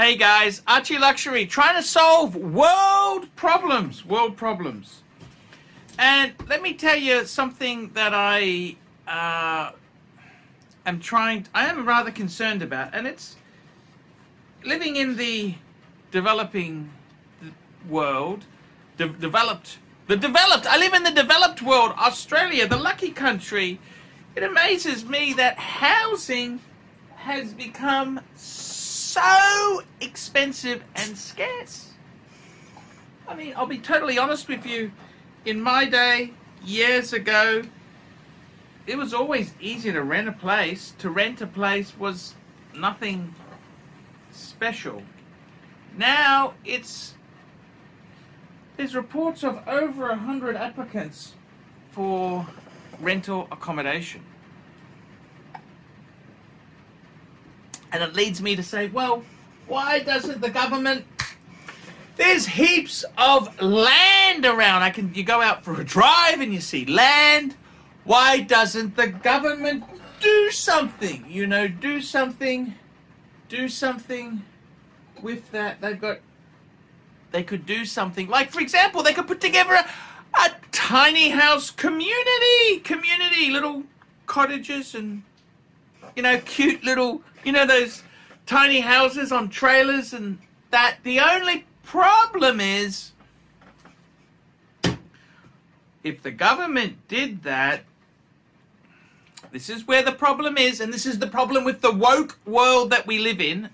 Hey guys, Archie Luxury, trying to solve world problems. And let me tell you something that I am rather concerned about, and it's living in the developing world, I live in the developed world, Australia, the lucky country. It amazes me that housing has become so expensive and scarce. I mean, I'll be totally honest with you. In my day, years ago, it was always easy to rent a place. To rent a place was nothing special. Now there's reports of over 100 applicants for rental accommodation. And it leads me to say, well, why doesn't the government... There's heaps of land around. You go out for a drive and you see land. Why doesn't the government do something? You know, do something with that. They could do something. Like, for example, they could put together a tiny house community, little cottages and, you know, cute little, you know, those tiny houses on trailers and that. The only problem is, if the government did that, this is where the problem is, and this is the problem with the woke world that we live in.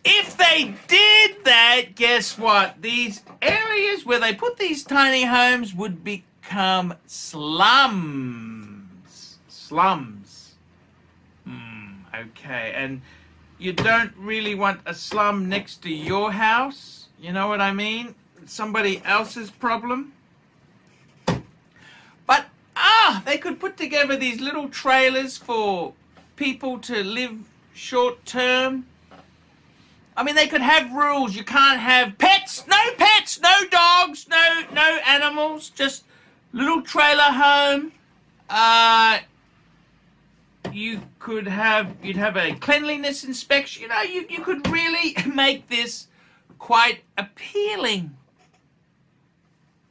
If they did that, guess what? These areas where they put these tiny homes would become slums. Okay, and you don't really want a slum next to your house. You know what I mean? Somebody else's problem. But, they could put together these little trailers for people to live short term. I mean, they could have rules. You can't have pets, no dogs, no animals, just little trailer home. You'd have a cleanliness inspection. You know, you could really make this quite appealing.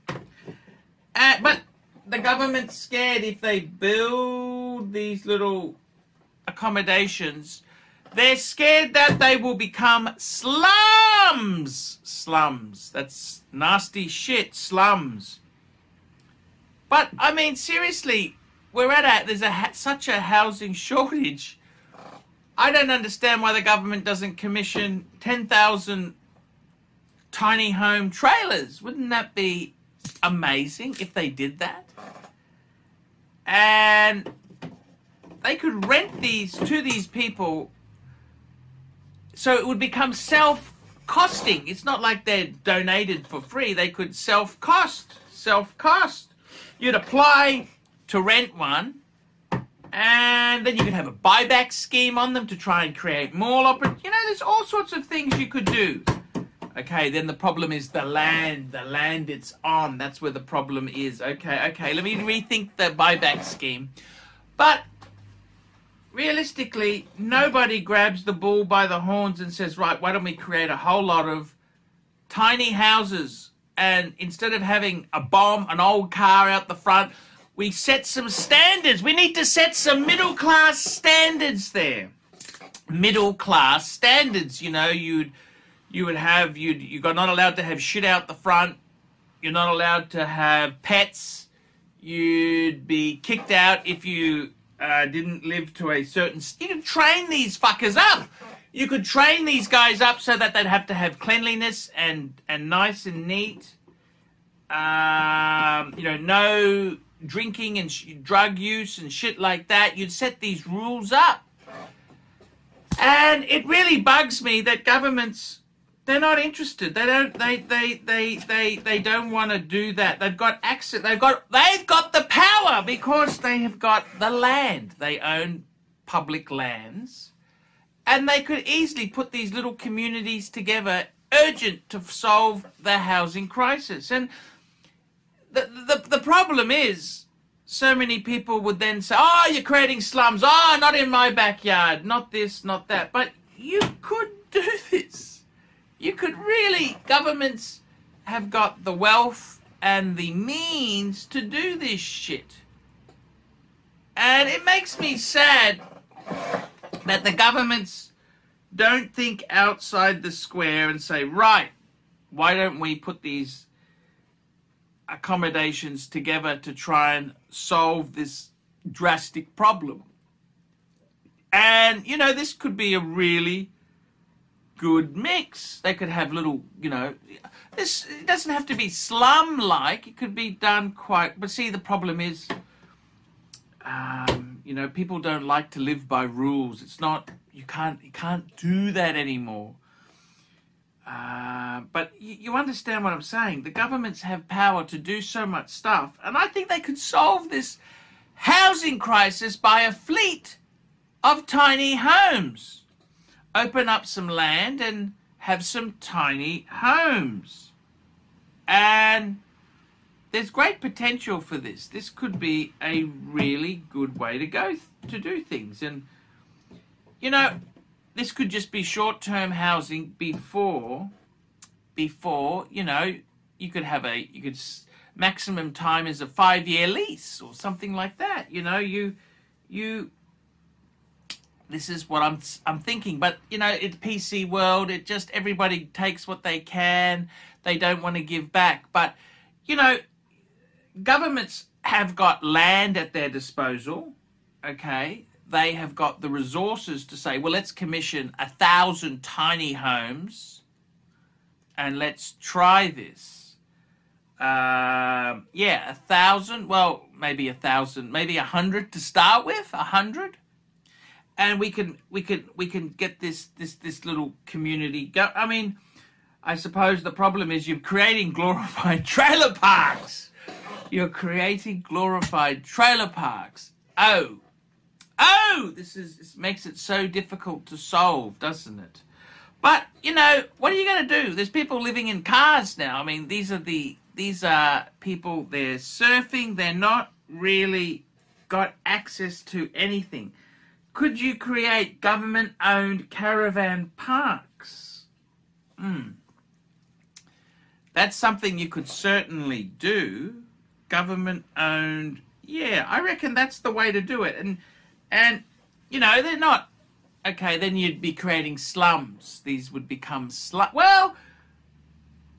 But the government's scared if they build these little accommodations, they're scared that they will become slums. Slums. That's nasty shit, slums. But, I mean, seriously, there's such a housing shortage. I don't understand why the government doesn't commission 10,000 tiny home trailers. Wouldn't that be amazing if they did that? And they could rent these to these people, so it would become self-costing. It's not like they're donated for free. They could self-cost. You'd apply to rent one, and then you could have a buyback scheme on them to try and create more opportunities. You know, there's all sorts of things you could do. Okay, then the problem is the land it's on. That's where the problem is. Okay, let me rethink the buyback scheme. But realistically, nobody grabs the bull by the horns and says, right, why don't we create a whole lot of tiny houses, and instead of having an old car out the front, we set some standards. We need to set some middle-class standards there. Middle-class standards, you know, you're not allowed to have shit out the front. You're not allowed to have pets. You'd be kicked out if you didn't live to a certain... You could train these fuckers up. You could train these guys up so that they'd have to have cleanliness and nice and neat. You know, no drinking and drug use and shit like that. You'd set these rules up. And it really bugs me that governments... They're not interested. They don't want to do that. They've got access. They've got the power because they have got the land. They own public lands, and they could easily put these little communities together, urgent to solve the housing crisis. And the problem is, so many people would then say, "Oh, you're creating slums. Oh, not in my backyard. Not this, not that." But you could You could really, governments have got the wealth and the means to do this shit. And it makes me sad that the governments don't think outside the square and say, right, why don't we put these accommodations together to try and solve this drastic problem? And, you know, this could be a really good mix. They could have little, you know, this, it doesn't have to be slum-like. It could be done quite, but see, the problem is, you know, people don't like to live by rules. It's not, you can't do that anymore. But you understand what I'm saying. The governments have power to do so much stuff, and I think they could solve this housing crisis by a fleet of tiny homes. Open up some land and have some tiny homes. And there's great potential for this. This could be a really good way to go to do things. And, you know, this could just be short-term housing before, you know, you could have maximum time is a 5-year lease or something like that. You know, this is what I'm thinking. But, you know, it's PC world. It just, everybody takes what they can. They don't want to give back. But, you know, governments have got land at their disposal, okay? They have got the resources to say, well, let's commission 1,000 tiny homes and let's try this. Yeah, 1,000, well, maybe 1,000, maybe 100 to start with, 100. And we can get this little community go. I mean, I suppose the problem is you're creating glorified trailer parks. You're creating glorified trailer parks. Oh, this makes it so difficult to solve, doesn't it? But, you know, what are you going to do? There's people living in cars now. I mean, these are people, they're surfing. They're not really got access to anything. Could you create government-owned caravan parks? That's something you could certainly do. Government-owned, yeah, I reckon that's the way to do it. And you know, they're not, okay, then you'd be creating slums. These would become well,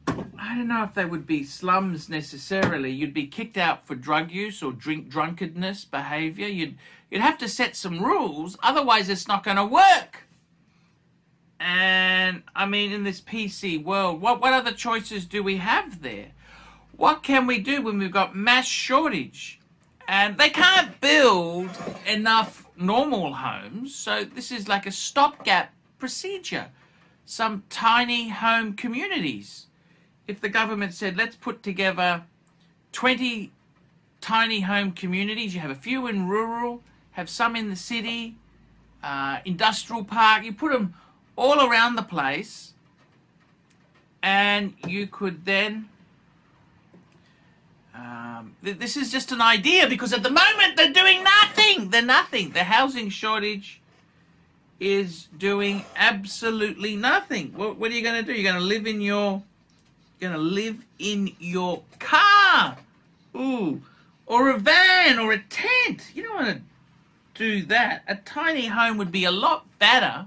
I don't know if they would be slums necessarily. You'd be kicked out for drug use or drunkenness behavior. You'd have to set some rules, otherwise it's not going to work. And, I mean, in this PC world, what other choices do we have there? What can we do when we've got mass shortage? And they can't build enough normal homes, so this is like a stopgap procedure. Some tiny home communities. If the government said, let's put together 20 tiny home communities, you have a few in rural, have some in the city, industrial park, you put them all around the place, and you could then, this is just an idea, because at the moment they're doing nothing. They're nothing. The housing shortage is doing absolutely nothing. What are you going to do? You're going to live in your car, or a van, or a tent. You don't want to do that. A tiny home would be a lot better.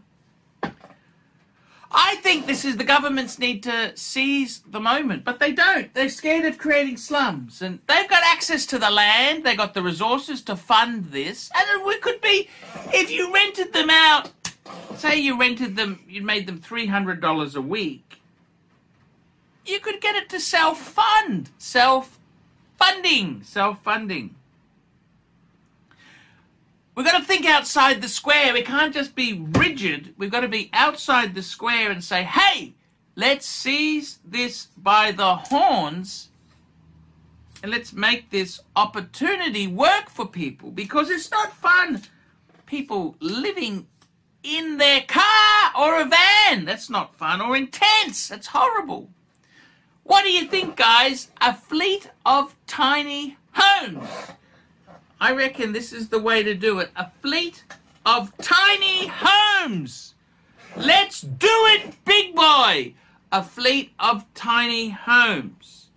I think this is, the governments need to seize the moment, but they don't. They're scared of creating slums, and they've got access to the land. They've got the resources to fund this, and we could be, if you rented them out, say you rented them, you made them $300 a week, you could get it to self-fund, self-funding. We've got to think outside the square. We can't just be rigid. We've got to be outside the square and say, hey, let's seize this by the horns and let's make this opportunity work for people, because it's not fun. People living in their car or a van, that's not fun, or in tents, that's horrible. What do you think, guys? A fleet of tiny homes. I reckon this is the way to do it. A fleet of tiny homes. Let's do it, big boy. a fleet of tiny homes.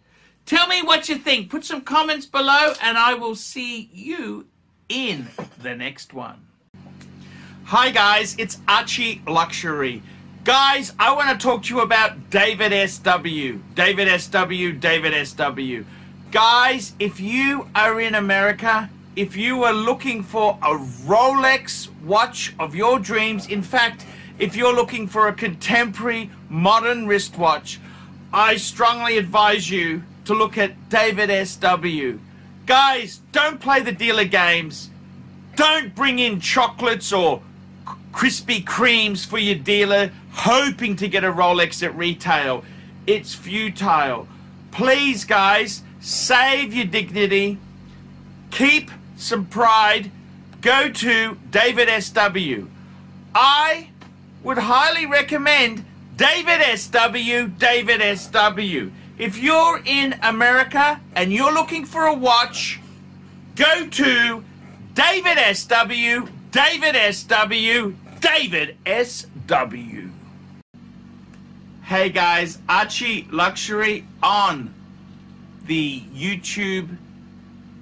Tell me what you think. Put some comments below and I will see you in the next one. Hi guys, it's Archie Luxury. Guys, I want to talk to you about David SW. David SW, David SW. Guys, if you are in America, if you are looking for a Rolex watch of your dreams, in fact, if you're looking for a contemporary modern wristwatch, I strongly advise you to look at David SW. Guys, don't play the dealer games. Don't bring in chocolates or Krispy Kremes for your dealer hoping to get a Rolex at retail. It's futile. Please guys, save your dignity, keep some pride, go to David SW. I would highly recommend David SW, David SW. If you're in America and you're looking for a watch, go to David SW, David SW, David SW. Hey guys, Archie Luxury on the YouTube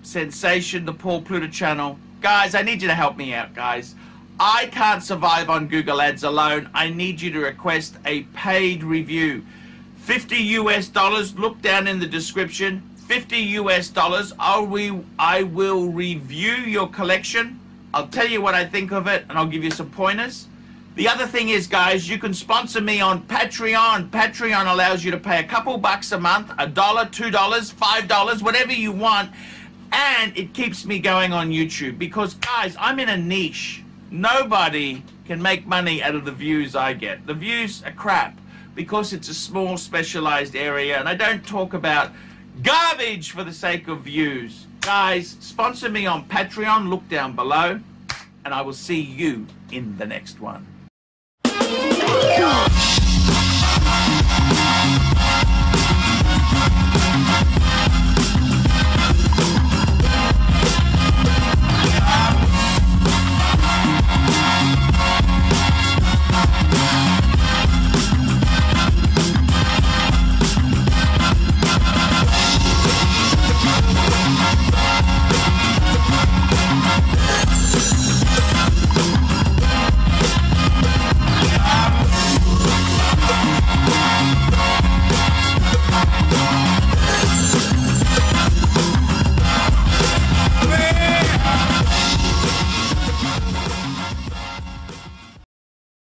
sensation, the Paul Pluta channel. Guys, I need you to help me out, guys. I can't survive on Google Ads alone. I need you to request a paid review. $50 US, look down in the description. $50 US, I will review your collection. I'll tell you what I think of it and I'll give you some pointers. The other thing is, guys, you can sponsor me on Patreon. Patreon allows you to pay a couple bucks a month, $1, $2, $5, whatever you want, and it keeps me going on YouTube because, guys, I'm in a niche. Nobody can make money out of the views I get. The views are crap because it's a small specialized area and I don't talk about garbage for the sake of views. Guys, sponsor me on Patreon, look down below, and I will see you in the next one.